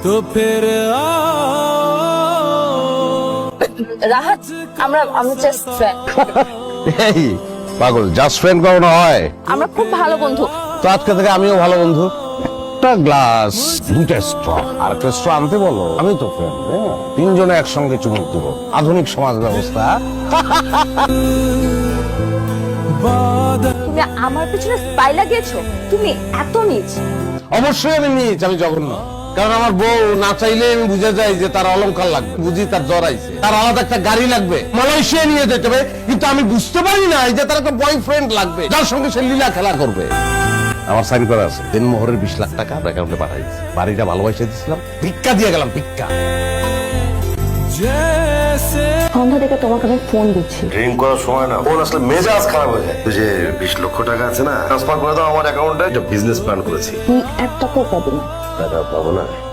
तो फिर রাহাত আমরা জাস্ট ফ্রেন্ড। এই পাগল, জাস্ট ফ্রেন্ড কখনো হয়? আমরা খুব ভালো বন্ধু। তো আজকে থেকে আমিও ভালো বন্ধু। একটা গ্লাস, দুইটা স্ট্র, আর একটা স্ট্র আনতে বলো। আমি তো ফ্রেন্ড, তিনজনে একসঙ্গে চুমুক দেবো। আধুনিক সমাজ ব্যবস্থা। তুমি আমার পিছনে স্পাই লাগিয়েছো? তুমি এত নিচ? অবশ্যই আমি নিচ, আমি জঘন্য। কারণ আমার বউ না চাইলে আমি বুঝে যাই যে তার অলংকার লাগবে, বুঝি তার জ্বর আইছে, তার আলাদা একটা গাড়ি লাগবে, মালয়েশিয়া নিয়ে যেতে হবে। কিন্তু আমি বুঝতে পারি না যে তার একটা বয়ফ্রেন্ড লাগবে যার সঙ্গে সে লীলা খেলা করবে। আমার সাইন করা আছে, দিনমোহরের 20 লাখ টাকা অ্যাকাউন্টে পাঠাই দিচ্ছি। বাড়িটা ভালোবাসে দিচ্ছিলাম, ভিক্ষা দিয়ে গেলাম, ভিক্ষা। जैसे সন্ধ্যা থেকে তোমাকে আমি ফোন দিচ্ছি। ড্রিঙ্ক করার সময় না ফোন আসলে মেজাজ খারাপ হয়ে যায়। তুই যে 20 লক্ষ টাকা আছে না, ট্রান্সফার করে দাও আমার অ্যাকাউন্টে। একটা বিজনেস প্ল্যান করেছি, তুমি 1 টাকাও পাবে না। টাকা পাবো না।